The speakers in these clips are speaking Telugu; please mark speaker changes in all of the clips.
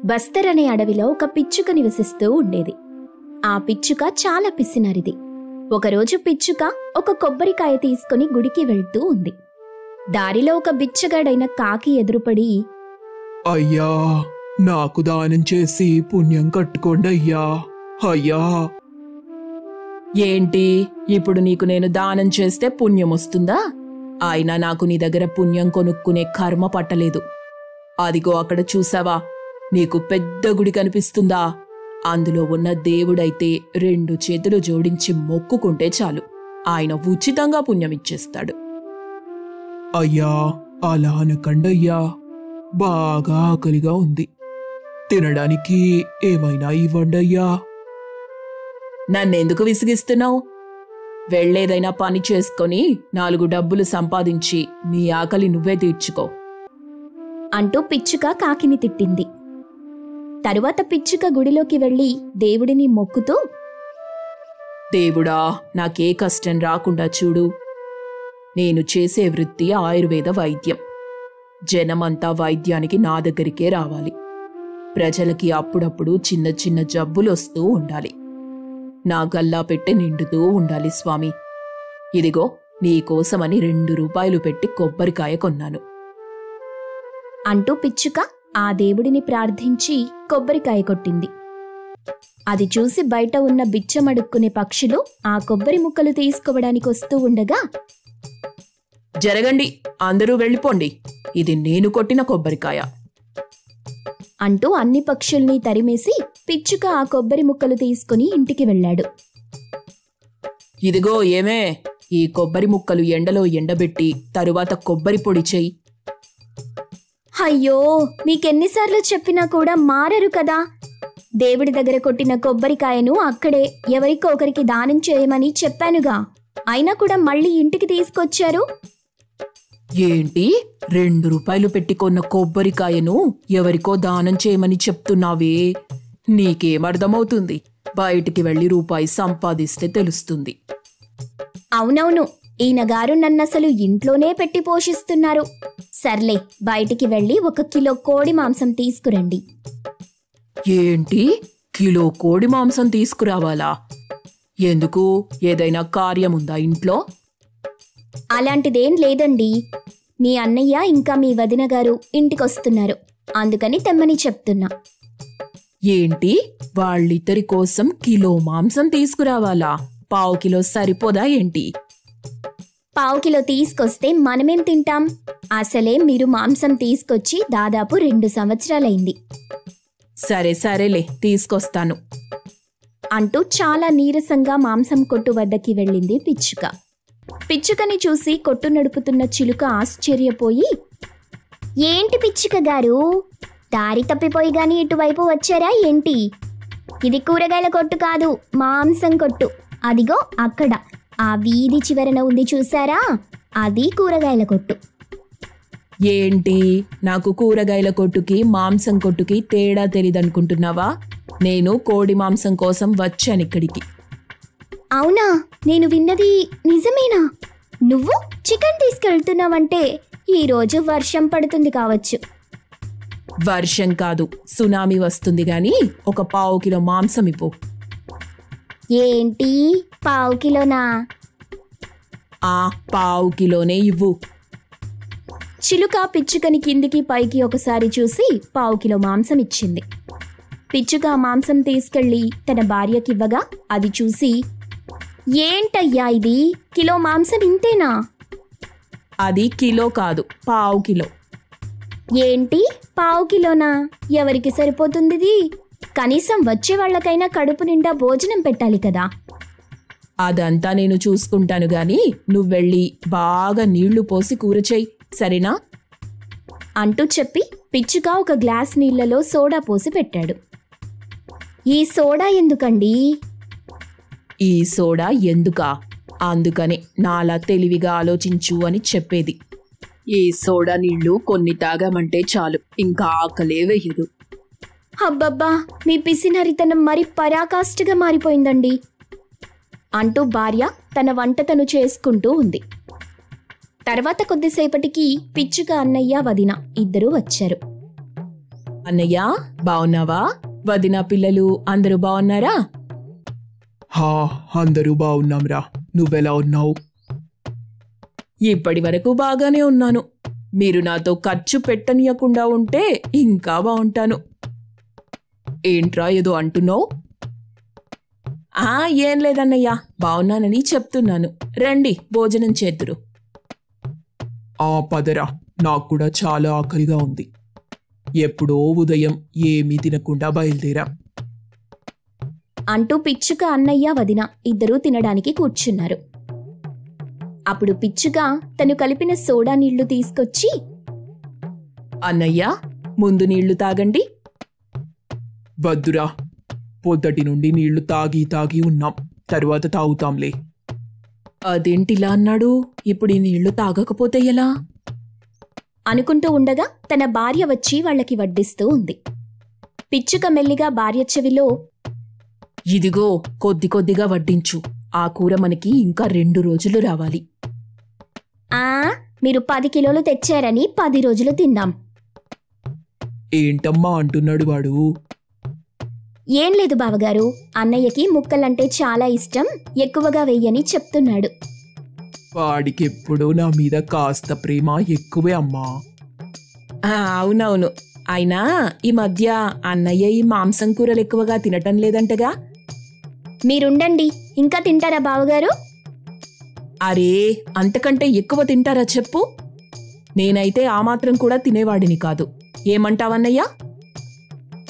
Speaker 1: బస్తర్ అనే అడవిలో ఒక పిచ్చుక నివసిస్తూ ఉండేది. ఆ పిచ్చుక చాలా పిసినరిది. ఒకరోజు పిచ్చుక ఒక కొబ్బరికాయ తీసుకుని గుడికి వెళ్తూ ఉంది. దారిలో ఒక బిచ్చగాడైన కాకి ఎదురుపడి,
Speaker 2: అయ్యా, నాకు దానం చేసి పుణ్యం కట్టుకోండి అయ్యా. అయ్యా,
Speaker 3: ఏంటి ఇప్పుడు నీకు నేను దానం చేస్తే పుణ్యం వస్తుందా? అయినా నాకు నీ దగ్గర పుణ్యం కొనుక్కునే కర్మ పట్టలేదు. అదిగో అక్కడ చూసావా, నీకు పెద్ద గుడి కనిపిస్తుందా? అందులో ఉన్న దేవుడైతే 2 చేతులు జోడించి మొక్కుకుంటే చాలు, ఆయన ఉచితంగా పుణ్యం ఇచ్చేస్తాడు.
Speaker 2: అయ్యా, అలా అనకండయ్యా. బాగా ఆకలిగా ఉంది. తినడానికి ఏమైనా ఇవ్వండయ్యా.
Speaker 3: నన్నెందుకు విసిగిస్తున్నావు? వెళ్ళేదైనా పని చేసుకొని 4 డబ్బులు సంపాదించి నీ ఆకలి నువ్వే తీర్చుకో
Speaker 1: అంటూ పిచ్చుక కాకిని తిట్టింది. తరువాత పిచ్చుక గుడిలోకి వెళ్లి దేవుడిని మొక్కుతూ,
Speaker 3: దేవుడా, నాకే కష్టం రాకుండా చూడు. నేను చేసే వృత్తి ఆయుర్వేద వైద్యం. జనమంతా వైద్యానికి నా దగ్గరికే రావాలి. ప్రజలకి అప్పుడప్పుడు చిన్న చిన్న జబ్బులొస్తూ ఉండాలి. నా గల్లా పెట్టి నిండుతూ ఉండాలి స్వామి. ఇదిగో నీకోసమని 2 రూపాయలు పెట్టి కొబ్బరికాయ కొన్నాను
Speaker 1: అంటూ పిచ్చుక ఆ దేవుడిని ప్రార్థించి కొబ్బరికాయ కొట్టింది. అది చూసి బయట ఉన్న బిచ్చమడుక్కునే పక్షులు ఆ కొబ్బరి ముక్కలు తీసుకోవడానికి వస్తూ ఉండగా,
Speaker 3: జరగండి, అందరూ వెళ్ళిపోండి, ఇది నేను కొట్టిన కొబ్బరికాయ
Speaker 1: అంటూ అన్ని పక్షుల్ని తరిమేసి పిచ్చుక ఆ కొబ్బరి ముక్కలు తీసుకుని ఇంటికి వెళ్ళాడు.
Speaker 3: ఇదిగో ఏమే, ఈ కొబ్బరి ముక్కలు ఎండలో ఎండబెట్టి తరువాత కొబ్బరి పొడి చెయ్యి.
Speaker 1: అయ్యో, మీకెన్నిసార్లు చెప్పినా కూడా మారరు కదా. దేవుడి దగ్గర కొట్టిన కొబ్బరికాయను అక్కడే ఎవరికో ఒకరికి దానం చేయమని చెప్పానుగా, అయినా కూడా మళ్ళీ ఇంటికి తీసుకొచ్చారు.
Speaker 3: ఏంటి, 2 రూపాయలు పెట్టి కొన్న కొబ్బరికాయను ఎవరికో దానం చేయమని చెప్తున్నావే? నీకేమర్థమవుతుంది? బయటికి వెళ్ళి రూపాయి సంపాదిస్తే తెలుస్తుంది.
Speaker 1: అవునవును, ఈయనగారు నన్నసలు ఇంట్లోనే పెట్టి పోషిస్తున్నారు. సర్లే, బయటికి వెళ్ళి 1 కిలో కోడి మాంసం తీసుకురండి.
Speaker 3: ఏంటి, కిలో కోడి మాంసం తీసుకురావాలా? ఎందుకు, ఏదైనా కార్యముందా ఇంట్లో?
Speaker 1: అలాంటిదేం లేదండి. మీ అన్నయ్య ఇంకా మీ వదిన గారు ఇంటికొస్తున్నారు, అందుకని తెమ్మని చెప్తున్నా.
Speaker 3: ఏంటి, వాళ్ళిద్దరి కోసం కిలో మాంసం తీసుకురావాలా? 1/2 కిలో సరిపోదా ఏంటి?
Speaker 1: 1/2 కిలో తీసుకొస్తే మనమేం తింటాం? అసలే మీరు మాంసం తీసుకొచ్చి దాదాపు 2 సంవత్సరాలైంది.
Speaker 3: సరే సరేలే, తీసుకొస్తాను
Speaker 1: అంటూ చాలా నీరసంగా మాంసం కొట్టు వద్దకి వెళ్ళింది పిచ్చుక. పిచ్చుకని చూసి కొట్టు నడుపుతున్న చిలుక ఆశ్చర్యపోయి, ఏంటి పిచ్చుక గారు, దారి తప్పిపోయి గాని ఇటువైపు వచ్చారా ఏంటి? ఇది కూరగాయల కొట్టు కాదు, మాంసం కొట్టు. అదిగో అక్కడ ఆ వీధి చివరన ఉంది చూసారా, అది కూరగాయల కొట్టు.
Speaker 3: ఏంటి, నాకు కూరగాయల కొట్టుకి మాంసం కొట్టుకి తేడా తెలీదనుకుంటున్నావా? నేను కోడి మాంసం కోసం వచ్చానిక్కడికి.
Speaker 1: అవునా, నేను విన్నది నిజమేనా? నువ్వు చికెన్ తీసుకెళ్తున్నావంటే ఈరోజు వర్షం పడుతుంది కావచ్చు.
Speaker 3: వర్షం కాదు, సునామీ వస్తుంది గాని 1/4 కిలో మాంసం ఇవ్వు.
Speaker 1: ఏంటి, 1/2 కిలోనా?
Speaker 3: 1/4 కిలోనే ఇవ్వు.
Speaker 1: చిలుక పిచ్చుకని కిందికి పైకి ఒకసారి చూసి 1/2 కిలో మాంసం ఇచ్చింది. పిచ్చుక మాంసం తీసుకెళ్లి తన భార్యకివ్వగా అది చూసి, ఏంటయ్యా ఇది, కిలో మాంసం ఇంతేనా?
Speaker 3: అది కిలో కాదు, 1/2 కిలో.
Speaker 1: ఏంటి, 1/2 కిలోనా? ఎవరికి సరిపోతుంది ఇది? కనీసం వచ్చే వాళ్ళకైనా కడుపు నిండా భోజనం పెట్టాలి కదా.
Speaker 3: అదంతా నేను చూసుకుంటాను గాని నువ్వెళ్ళి బాగా నీళ్లు పోసి కూర చెయ్యి, సరేనా
Speaker 1: అంటూ చెప్పి పిచ్చుక ఒక గ్లాస్ నీళ్లలో సోడా పోసి పెట్టాడు. ఈ సోడా ఎందుకండి?
Speaker 3: ఈ సోడా ఎందుకా? అందుకనే నాలా తెలివిగా ఆలోచించు అని చెప్పేది. ఈ సోడా నీళ్లు కొన్ని తాగామంటే చాలు, ఇంకా ఆకలే వేయదు.
Speaker 1: అబ్బబ్బా, మీ పిసినరితనం మరి పరాకాష్ఠగా మారిపోయిందండి అంటూ భార్య తన వంట తను చేసుకుంటూ ఉంది. తర్వాత కొద్దిసేపటికి పిచ్చుక అన్నయ్య వదిన ఇద్దరూ వచ్చారు.
Speaker 3: అన్నయ్య బావున్నావా? వదిన పిల్లలు అందరూ బావున్నారా?
Speaker 2: హా, అందరూ బాగున్నాంరా. నువ్వెలా ఉన్నావు?
Speaker 3: ఇప్పటి వరకు బాగానే ఉన్నాను. మీరు నాతో ఖర్చు పెట్టనీయకుండా ఉంటే ఇంకా బావుంటాను. ఏంట్రా ఏదో అంటున్నావు? ఏం లేదన్నయ్యా, బావున్నానని చెప్తున్నాను. రండి భోజనం చేద్దురు.
Speaker 2: పదరా, నాకు కూడా చాలా ఆకలిగా ఉంది. ఎప్పుడో ఉదయం ఏమీ తినకుండా బయలుదేరా
Speaker 1: అంటూ పిచ్చుక అన్నయ్య వదిన ఇద్దరూ తినడానికి కూర్చున్నారు. అప్పుడు పిచ్చుక తను కలిపిన సోడా నీళ్లు తీసుకొచ్చి,
Speaker 3: అన్నయ్య ముందు నీళ్లు తాగండి.
Speaker 2: వద్దురా, పొద్దటి నుండి నీళ్లు తాగి ఉన్నాం, తరువాత తాగుతాంలే.
Speaker 3: అదేంటిలా అన్నాడు? ఇప్పుడు ఈ నీళ్లు తాగకపోతే ఎలా?
Speaker 1: అనుకుంటూ ఉండగా తన భార్య వచ్చి వాళ్ళకి వడ్డిస్తూ ఉంది. పిచ్చుక మెల్లిగా భార్య చెవిలో,
Speaker 3: ఇదిగో కొద్ది కొద్దిగా వడ్డించు. ఆ కూర మనకి ఇంకా 2 రోజులు రావాలి.
Speaker 1: మీరు 10 కిలోలు తెచ్చారని 10 రోజులు తిన్నాం.
Speaker 2: ఏంటమ్మా అంటున్నాడు వాడు?
Speaker 1: ఏం లేదు బావగారు, అన్నయ్యకి ముక్కలంటే చాలా ఇష్టం, ఎక్కువగా వెయ్యని చెప్తున్నాడు.
Speaker 2: వాడికెప్పుడూ నా మీద కాస్త ప్రేమ ఎక్కువే అమ్మా.
Speaker 3: అవునవును. అయినా ఈ మధ్య అన్నయ్య ఈ మాంసం కూరలు ఎక్కువగా తినటం లేదంటగా?
Speaker 1: మీరుండండి, ఇంకా తింటారా బావగారు?
Speaker 3: అరే, అంతకంటే ఎక్కువ తింటారా చెప్పు? నేనైతే ఆ మాత్రం కూడా తినేవాడిని కాదు. ఏమంటావన్నయ్యా?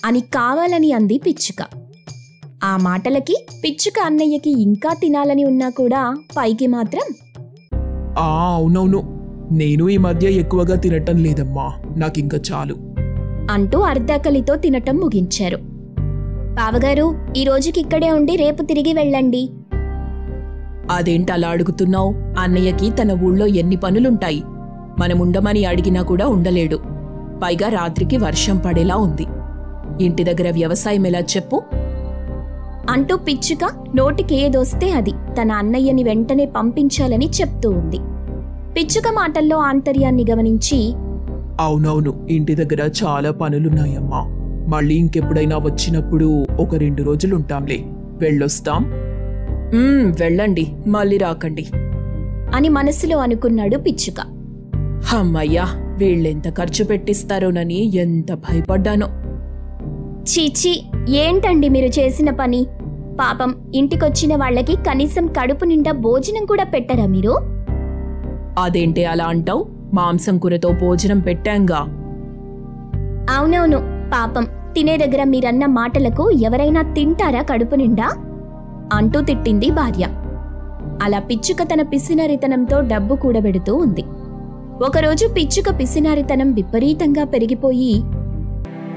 Speaker 1: అని కావాలని అంది పిచ్చుక. ఆ మాటలకి పిచ్చుక అన్నయ్యకి ఇంకా తినాలని ఉన్నా కూడా పైకి మాత్రం,
Speaker 2: అవునవును, నేను ఈ మధ్య ఎక్కువగా తినటం లేదమ్మా, నాకింక చాలు
Speaker 1: అంటూ అర్ధాకలితో తినటం ముగించారు. బావగారు, ఈ రోజుకిక్కడే ఉండి రేపు తిరిగి వెళ్ళండి.
Speaker 3: అదేంటలా అడుగుతున్నావు? అన్నయ్యకి తన ఊళ్ళో ఎన్ని పనులుంటాయి. మనముండమని అడిగినా కూడా ఉండలేడు. పైగా రాత్రికి వర్షం పడేలా ఉంది. ఇంటి దగ్గర వ్యవసాయం ఎలా చెప్పు?
Speaker 1: అంటూ పిచ్చుక నోటికేదొస్తే అది తన అన్నయ్యని వెంటనే పంపించాలని చెప్తూ ఉంది. పిచ్చుక మాటల్లో ఆంతర్యాన్ని గమనించి,
Speaker 2: అవునవును, ఇంటి దగ్గర చాలా పనులున్నాయమ్మా, మళ్ళీ ఇంకెప్పుడైనా వచ్చినప్పుడు ఒక 2 రోజులుంటాంలే, వెళ్ళొస్తాం.
Speaker 3: వెళ్ళండి, మళ్ళీ రాకండి
Speaker 1: అని మనసులో అనుకున్నాడు పిచ్చుక.
Speaker 3: అమ్మయ్యా, వీళ్ళెంత ఖర్చు పెట్టిస్తారోనని ఎంత భయపడ్డానో.
Speaker 1: చీచీ, ఏంటండి మీరు చేసిన పని? పాపం, ఇంటికొచ్చిన వాళ్ళకి కనీసం కడుపు నిండా భోజనం కూడా పెట్టరా మీరు?
Speaker 3: అదేంటే అలా అంటావు? మాంసం కూరతో భోజనం పెట్టాంగా.
Speaker 1: అవునవును, పాపం, తినే దగ్గర మీరన్న మాటలకు ఎవరైనా తింటారా కడుపు నిండా? అంటూ తిట్టింది భార్య. అలా పిచ్చుక తన పిసినారితనంతో డబ్బు కూడబెడుతూ ఉంది. ఒకరోజు పిచ్చుక పిసినారితనం విపరీతంగా పెరిగిపోయి,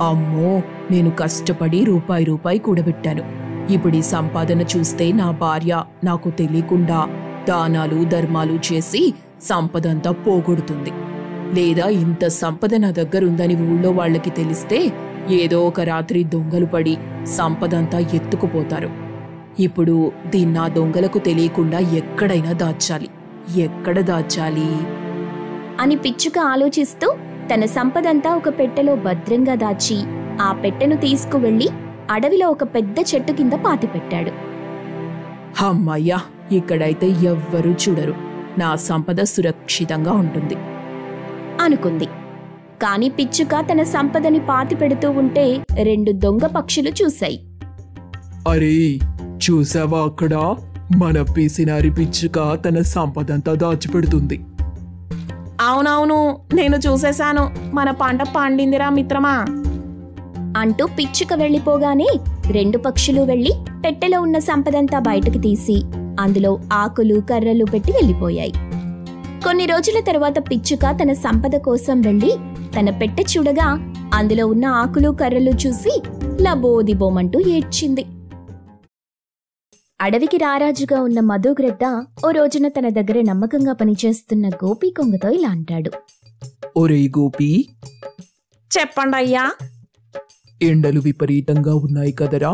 Speaker 3: అమ్మో, నేను కష్టపడి రూపాయి కూడబెట్టాను. ఇప్పుడు ఈ సంపాదన చూస్తే నా భార్య నాకు తెలియకుండా దానాలు ధర్మాలు చేసి సంపదంతా పోగొడుతుంది. లేదా ఇంత సంపద నా దగ్గరుందని ఊళ్ళో వాళ్ళకి తెలిస్తే ఏదో ఒక రాత్రి దొంగలు పడి సంపదంతా ఎత్తుకుపోతారు. ఇప్పుడు దీన్నా దొంగలకు తెలియకుండా ఎక్కడైనా దాచాలి. ఎక్కడ దాచాలి
Speaker 1: అని పిచ్చుక ఆలోచిస్తూ తన సంపదంతా ఒక పెట్టెలో భద్రంగా దాచి ఆ పెట్టెను తీసుకువెళ్లి అడవిలో ఒక పెద్ద చెట్టు కింద పాతిపెట్టాడు.
Speaker 3: అమ్మయ్యా, ఇక్కడైతే ఎవ్వరూ చూడరు, నా సంపద సురక్షితంగా ఉంటుంది
Speaker 1: అనుకుంది. కాని పిచ్చుక తన సంపదని పాతిపెడుతూ ఉంటే 2 దొంగ పక్షులు చూశాయి.
Speaker 2: అరే, చూసావా అక్కడ? మన పిసినారి పిచ్చుక తన సంపదంతా దాచిపెడుతుంది.
Speaker 3: అవునవును, నేను చూసేశాను. మన పంట పండిందిరా మిత్రమా
Speaker 1: అంటూ పిచ్చుక వెళ్ళిపోగానే 2 పక్షులు వెళ్లి పెట్టెలో ఉన్న సంపదంతా బయటకు తీసి అందులో ఆకులు కర్రలు పెట్టి వెళ్ళిపోయాయి. కొన్ని రోజుల తర్వాత పిచ్చుక తన సంపద కోసం వెళ్లి తన పెట్టె చూడగా అందులో ఉన్న ఆకులు కర్రలు చూసి లబోదిబోమంటూ ఏడ్చింది. అడవికి రారాజుగా ఉన్న మధుగ్రద్ద ఓ రోజున తన దగ్గర నమ్మకంగా పనిచేస్తున్న గోపి కొంగతో ఇలా అంటాడు.
Speaker 2: ఒరే గోపి,
Speaker 3: చెప్పండి అయ్యా.
Speaker 2: ఎండలు విపరీతంగా ఉన్నాయి కదరా,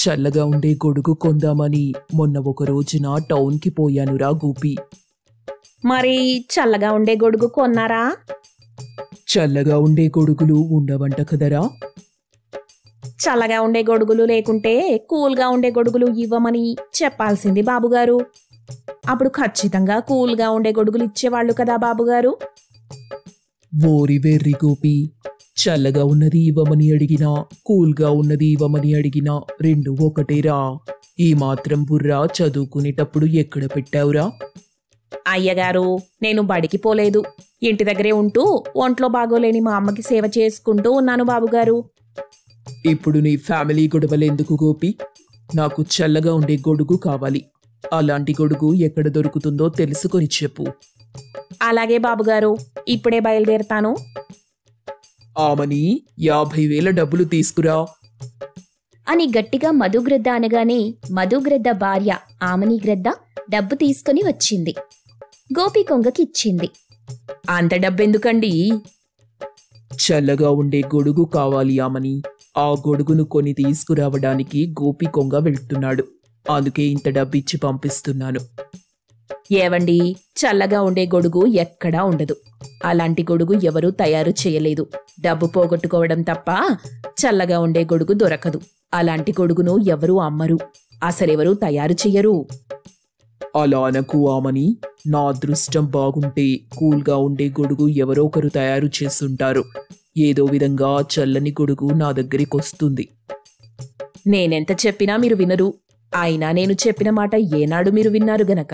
Speaker 2: చల్లగా ఉండే గొడుగు కొందామని మొన్న ఒక రోజున టౌన్కి పోయానురా గోపి.
Speaker 3: మరి చల్లగా ఉండే గొడుగు కొన్నారా?
Speaker 2: చల్లగా ఉండే గొడుగులు ఉండవంట కదరా?
Speaker 3: చల్లగా ఉండే గొడుగులు లేకుంటే కూల్గా ఉండే గొడుగులు ఇవ్వమని చెప్పాల్సింది బాబుగారు. అప్పుడు ఖచ్చితంగా కూల్గా ఉండే గొడుగులు ఇచ్చేవాళ్ళు కదా బాబుగారు.
Speaker 2: ఓరి వెర్రి గోపి, చల్లగా ఉన్నది ఇవ్వమని అడిగినా కూల్గా ఉన్నది ఇవ్వమని అడిగినా రెండు ఒకటేరా. ఈ మాత్రం బుర్రా చదువుకునేటప్పుడు ఎక్కడ పెట్టావురా?
Speaker 3: అయ్యగారు, నేను బడికి పోలేదు, ఇంటి దగ్గరే ఉంటూ ఒంట్లో బాగోలేని మా అమ్మకి సేవ చేసుకుంటూ ఉన్నాను బాబుగారు.
Speaker 2: ఇప్పుడు నీ ఫ్యామిలీ గొడవలెందుకు గోపి? నాకు చల్లగా ఉండే గొడుగు కావాలి. అలాంటి గొడుగు ఎక్కడ దొరుకుతుందో తెలుసుకొని చెప్పు.
Speaker 3: అలాగే బాబుగారు, ఇప్పుడే బయలుదేరతాను.
Speaker 2: ఆమని 50,000 డబ్బులు తీసుకురా
Speaker 1: అని గట్టిగా మధుగ్రద్ద అనగానే మధుగ్రద్ద భార్య ఆమనిగ్రద్ద డబ్బు తీసుకుని వచ్చింది. గోపి కొంగకి ఇచ్చింది.
Speaker 3: అంత డబ్బెందుకండి?
Speaker 2: చల్లగా ఉండే గొడుగు కావాలి ఆమని. ఆ గొడుగును కొని తీసుకురావడానికి గోపి కొంగ వెళ్తున్నాడు. అందుకే ఇంత డబ్బిచ్చి పంపిస్తున్నాను.
Speaker 3: ఏవండి, చల్లగా ఉండే గొడుగు ఎక్కడా ఉండదు. అలాంటి గొడుగు ఎవరూ తయారు చేయలేదు. డబ్బు పోగొట్టుకోవడం తప్ప చల్లగా ఉండే గొడుగు దొరకదు. అలాంటి గొడుగును ఎవరూ అమ్మరు, అసలెవరూ తయారు చెయ్యరు.
Speaker 2: అలా అనకు ఆమని. నా అదృష్టం బాగుంటే కూల్గా ఉండే గొడుగు ఎవరో ఒకరు తయారు చేస్తుంటారు. ఏదో విధంగా చల్లని గొడుగు నా దగ్గరికి వస్తుంది.
Speaker 3: నేనెంత చెప్పినా మీరు వినరు. అయినా నేను చెప్పిన మాట ఏనాడు మీరు విన్నారు గనక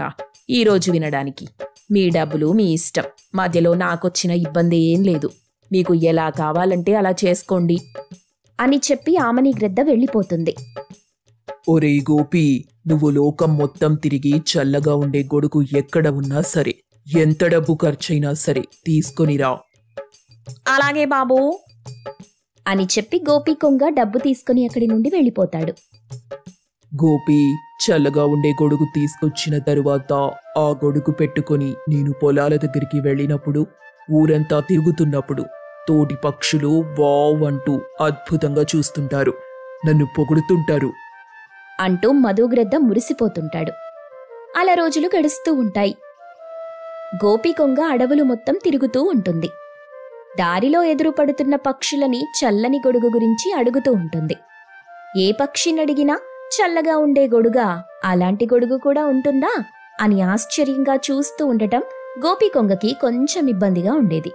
Speaker 3: ఈరోజు వినడానికి. మీ డబ్బులు మీ ఇష్టం. మధ్యలో నాకొచ్చిన ఇబ్బంది ఏం లేదు. మీకు ఎలా కావాలంటే అలా చేసుకోండి
Speaker 1: అని చెప్పి ఆమనిగ్రద్ద వెళ్ళిపోతుంది.
Speaker 2: ఒరే గోపి, నువ్వు లోకం మొత్తం తిరిగి చల్లగా ఉండే గొడుగు ఎక్కడ ఉన్నా సరే, ఎంత డబ్బు ఖర్చైనా సరే తీసుకొనిరా.
Speaker 3: అలాగే బాబూ
Speaker 1: అని చెప్పి గోపి కొంగ డబ్బు తీసుకుని అక్కడి నుండి వెళ్ళిపోతాడు.
Speaker 2: గోపి, చల్లగా ఉండే గొడుగు తీసుకొచ్చిన తరువాత ఆ గొడుగు పెట్టుకొని నేను పొలాల దగ్గరికి వెళ్ళినప్పుడు, ఊరంతా తిరుగుతున్నప్పుడు తోటి పక్షులు వావ్ అంటూ అద్భుతంగా చూస్తుంటారు, నన్ను పొగుడుతుంటారు
Speaker 1: అంటూ మధుగ్రద్ద మురిసిపోతుంటాడు. అలా రోజులు గడుస్తూ ఉంటాయి. గోపి కొంగ అడవులు మొత్తం తిరుగుతూ ఉంటుంది. దారిలో ఎదురుపడుతున్న పక్షులని చల్లని గొడుగు గురించి అడుగుతూ ఉంటుంది. ఏ పక్షినడిగినా చల్లగా ఉండే గొడుగా, అలాంటి గొడుగు కూడా ఉంటుందా అని ఆశ్చర్యంగా చూస్తూ ఉండటం గోపి కొంగకి కొంచెం ఇబ్బందిగా ఉండేది.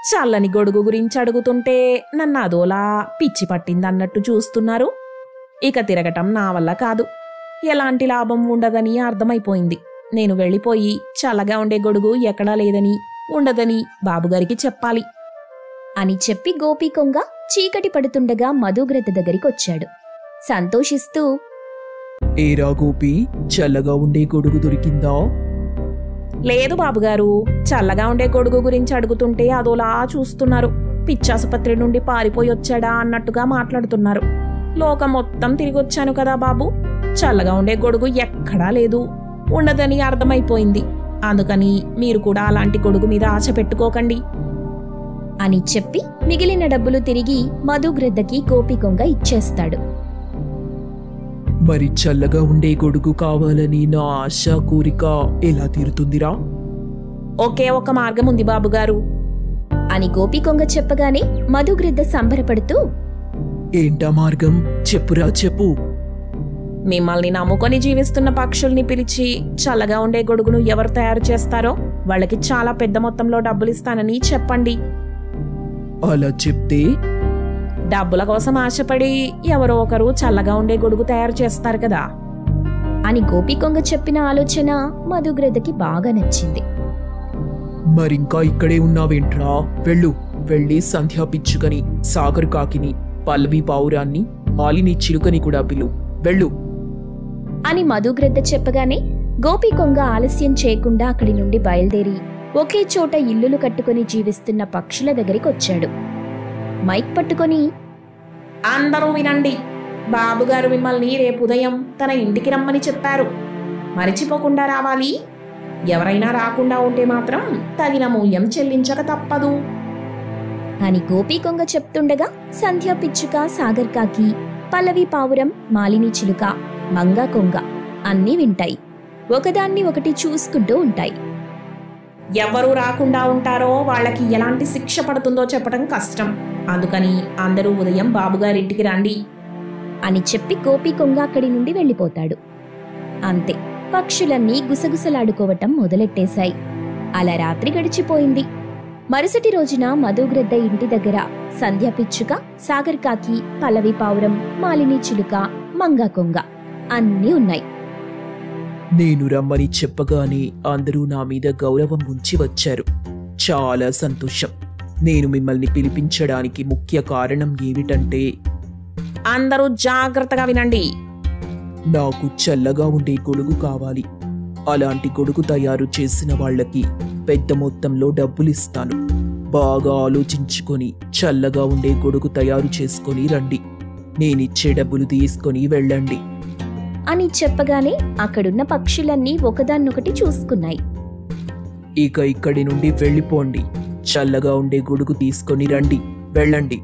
Speaker 3: చల్లని గొడుగు గురించి అడుగుతుంటే నన్ను అదోలా పిచ్చి పట్టిందన్నట్టు చూస్తున్నారు. ఇక తిరగటం నా వల్ల కాదు. ఎలాంటి లాభం ఉండదని అర్థమైపోయింది. నేను వెళ్ళిపోయి చల్లగా ఉండే గొడుగు ఎక్కడా లేదని, ఉండదని బాబుగారికి చెప్పాలి
Speaker 1: అని చెప్పి గోపి కొంగ చీకటి పడుతుండగా మధుగ్రద్ద దగ్గరికొచ్చాడు. సంతోషిస్తూ,
Speaker 2: ఏరా గోపి, చల్లగా ఉండే గొడుగు దొరికిందా?
Speaker 3: లేదు బాబుగారు, చల్లగా ఉండే గొడుగు గురించి అడుగుతుంటే అదోలా చూస్తున్నారు. పిచ్చాసుపత్రి నుండి పారిపోయి వచ్చాడా అన్నట్టుగా మాట్లాడుతున్నారు. లోకం మొత్తం తిరిగొచ్చాను కదా బాబు, చల్లగా ఉండే గొడుగు ఎక్కడా లేదు, ఉండదని అర్థమైపోయింది. అందుకని మీరు కూడా అలాంటి గొడుగు మీద ఆశ పెట్టుకోకండి
Speaker 1: అని చెప్పి మిగిలిన డబ్బులు తిరిగి మధుగ్రద్దకి గోపి కొంగ ఇచ్చేస్తాడు.
Speaker 2: మరి చల్లగా ఉండే గొడుగు కావాలని నా ఆశ కోరిక ఎలా తీరుతుందిరా?
Speaker 3: ఒకే ఒక మార్గం ఉంది బాబుగారు
Speaker 1: అని గోపి కొంగ చెప్పగానే మధుగ్రద్ద సంబరపడుతూ,
Speaker 2: ఏంటా మార్గం? చెప్పురా చెప్పు.
Speaker 3: మిమ్మల్ని నమ్ముకొని జీవిస్తున్న పక్షుల్ని పిలిచి చల్లగా ఉండే గొడుగును ఎవరు తయారు చేస్తారో వాళ్ళకి చాలా పెద్ద మొత్తంలో డబ్బులిస్తానని చెప్పండి.
Speaker 2: అలా చెప్తే
Speaker 3: డబ్బుల కోసం ఆశపడి ఎవరో ఒకరు చల్లగా ఉండే గొడుగు తయారు చేస్తారు కదా
Speaker 1: అని గోపి కొంగ చెప్పిన ఆలోచన మధుగ్రద్దకి బాగా నచ్చింది.
Speaker 2: మరింకా ఇక్కడే ఉన్నావేంట్రా? వెళ్ళి సంధ్యా పిచ్చుకని, సాగర్ కాకిని, పల్లవి పావురాన్ని, మాలిని చిలుకని కూడా పిలు. వెళ్ళు
Speaker 1: అని మధుగ్రద్ద చెప్పగానే గోపి కొంగ ఆలస్యం చేయకుండా అక్కడి నుండి బయలుదేరి ఒకే చోట ఇల్లులు కట్టుకుని జీవిస్తున్న పక్షుల దగ్గరికొచ్చాడు. మైక్ పట్టుకొని,
Speaker 3: అందరూ వినండి, బాబుగారు మిమ్మల్ని రేపు ఉదయం తన ఇంటికి రమ్మని చెప్పారు. మరిచిపోకుండా రావాలి. ఎవరైనా రాకుండా ఉంటే మాత్రం తగిన మూల్యం చెల్లించక తప్పదు
Speaker 1: అని గోపి కొంగ చెప్తుండగా సంధ్యా పిచ్చుక, సాగర్ కాకి, పల్లవి పావురం, మాలిని చిలుక, మంగా కొంగ అన్నీ వింటాయి. ఒకదాన్ని ఒకటి చూసుకుంటూ ఉంటాయి.
Speaker 3: ఎవరు రాకుండా ఉంటారో వాళ్ళకి ఎలాంటి శిక్ష పడుతుందో చెప్పడం కష్టం. అందుకని అందరూ ఉదయం బాబుగారింటికి రండి
Speaker 1: అని చెప్పి గోపి కొంగ అక్కడి నుండి వెళ్ళిపోతాడు. అంతే, పక్షులన్నీ గుసగుసలాడుకోవటం మొదలెట్టేశాయి. అలా రాత్రి గడిచిపోయింది. మరుసటి రోజున మధుగ్రద్ద ఇంటి దగ్గర సంధ్య పిచ్చుక, సాగర్ కాకి, పల్లవి పావురం, మాలిని చిలుక, మంగా కొంగ అన్నీ ఉన్నాయి.
Speaker 2: నేను రమ్మని చెప్పగానే అందరూ నా మీద గౌరవం ఉంచి వచ్చారు. చాలా సంతోషం. నేను మిమ్మల్ని పిలిపించడానికి ముఖ్య కారణం ఏమిటంటే,
Speaker 3: అందరూ జాగ్రత్తగా వినండి.
Speaker 2: నాకు చల్లగా ఉండే గొడుగు కావాలి. అలాంటి గొడుగు తయారు చేసిన వాళ్ళకి పెద్ద మొత్తంలో డబ్బులిస్తాను. బాగా ఆలోచించుకొని చల్లగా ఉండే గొడుగు తయారు చేసుకొని రండి. నేనిచ్చే డబ్బులు తీసుకొని వెళ్ళండి
Speaker 1: అని చెప్పగానే అక్కడున్న పక్షులన్నీ ఒకదాన్నొకటి చూసుకున్నాయి.
Speaker 2: ఇక ఇక్కడి నుండి వెళ్ళిపోండి. చల్లగా ఉండే గొడుగు తీసుకొని రండి, వెళ్ళండి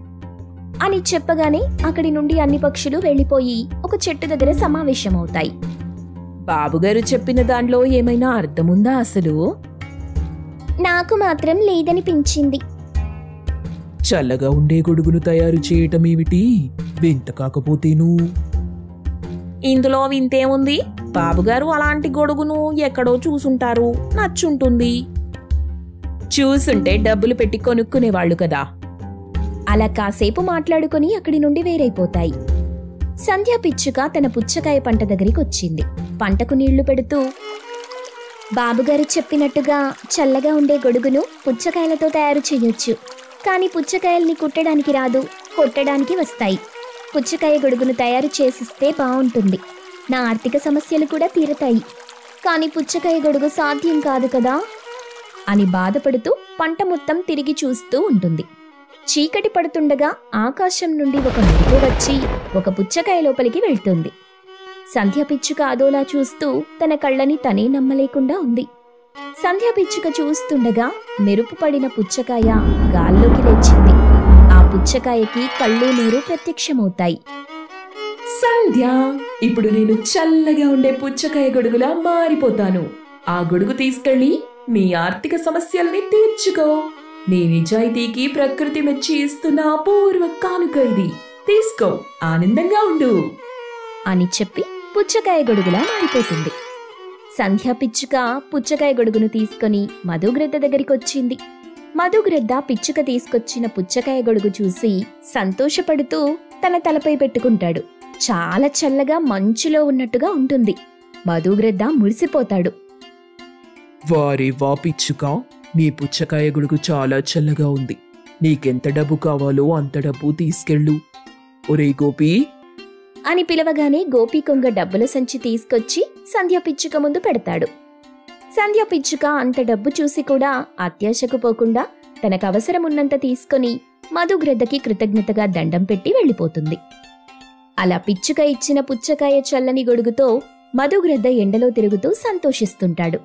Speaker 1: అని చెప్పగానే అక్కడి నుండి అన్ని పక్షులు వెళ్ళిపోయి ఒక చెట్టు దగ్గర సమావేశమవుతాయి.
Speaker 3: బాబుగారు చెప్పిన దానిలో ఏమైనా అర్థముందా అసలు?
Speaker 1: నాకు మాత్రం లేదనిపించింది.
Speaker 2: చల్లగా ఉండే గొడుగును తయారు చేయటం ఏమిటి? వింత కాకపోతేను.
Speaker 3: ఇందులో వింతేముంది? బాబుగారు అలాంటి గొడుగును ఎక్కడో చూసుంటారు, నచ్చుంటుంది. చూసుంటే డబ్బులు పెట్టి కొనుక్కునేవాళ్లు కదా.
Speaker 1: అలా కాసేపు మాట్లాడుకుని అక్కడి నుండి వేరైపోతాయి. సంధ్య పిచ్చుక తన పుచ్చకాయ పంట దగ్గరికి వచ్చింది. పంటకు నీళ్లు పెడుతూ, బాబుగారు చెప్పినట్టుగా చల్లగా ఉండే గొడుగును పుచ్చకాయలతో తయారు చేయొచ్చు. కానీ పుచ్చకాయల్ని కుట్టడానికి రాదు, కొట్టడానికి వస్తాయి. పుచ్చకాయ గొడుగును తయారు చేసిస్తే బావుంటుంది. నా ఆర్థిక సమస్యలు కూడా తీరతాయి. కానీ పుచ్చకాయ గొడుగు సాధ్యం కాదు కదా అని బాధపడుతూ పంట మొత్తం తిరిగి చూస్తూ ఉంటుంది. చీకటి పడుతుండగా ఆకాశం నుండి ఒక మెరుపు వచ్చి ఒక పుచ్చకాయ లోపలికి వెళ్తుంది. సంధ్య పిచ్చుక అదోలా చూస్తూ తన కళ్ళని తనే నమ్మలేకుండా ఉంది. సంధ్య పిచ్చుక చూస్తుండగా మెరుపు పడిన పుచ్చకాయ గాల్లోకి లేచింది. ఆ పుచ్చకాయకి కళ్ళు నీరు ప్రత్యక్షమవుతాయి.
Speaker 3: సంధ్య, ఇప్పుడు నేను చల్లగా ఉండే పుచ్చకాయ గొడుగులా మారిపోతాను. ఆ గొడుగు తీసుకెళ్ళి నీ ఆర్థిక సమస్యల్ని తీర్చుకో. నీ నిజాయితీకి ప్రకృతి మెచ్చి ఇస్తున్న అపూర్వ కానుక ఇది. తీసుకో, ఆనందంగా ఉండు
Speaker 1: అని చెప్పి పుచ్చకాయ గొడుగులా మారిపోతుంది. సంధ్య పిచ్చుక పుచ్చకాయ గొడుగును తీసుకుని మధుగ్రద్ద దగ్గరికొచ్చింది. మధుగ్రద్ద పిచ్చుక తీసుకొచ్చిన పుచ్చకాయ గొడుగు చూసి సంతోషపడుతూ తన తలపై పెట్టుకుంటాడు. చాలా చల్లగా మంచులో ఉన్నట్టుగా ఉంటుంది. మధుగ్రద్ద మురిసిపోతాడు.
Speaker 2: వారే వా పిచ్చుక, నీ పుచ్చకాయ గొడుగు చాలా చల్లగా ఉంది. నీకెంత డబ్బు కావాలో అంత డబ్బు తీసుకెళ్ళు. ఒరే గోపి
Speaker 1: అని పిలవగానే గోపి కొంగ డబ్బుల సంచి తీసుకొచ్చి సంధ్య పిచ్చుక ముందు పెడతాడు. సంధ్య పిచ్చుక అంత డబ్బు చూసి కూడా అత్యాశకు పోకుండా తనకు అవసరమున్నంత తీసుకుని మధుగ్రద్దకి కృతజ్ఞతగా దండం పెట్టి వెళ్ళిపోతుంది. అలా పిచ్చుక ఇచ్చిన పుచ్చకాయ చల్లని గొడుగుతో మధుగ్రద్ద ఎండలో తిరుగుతూ సంతోషిస్తుంటాడు.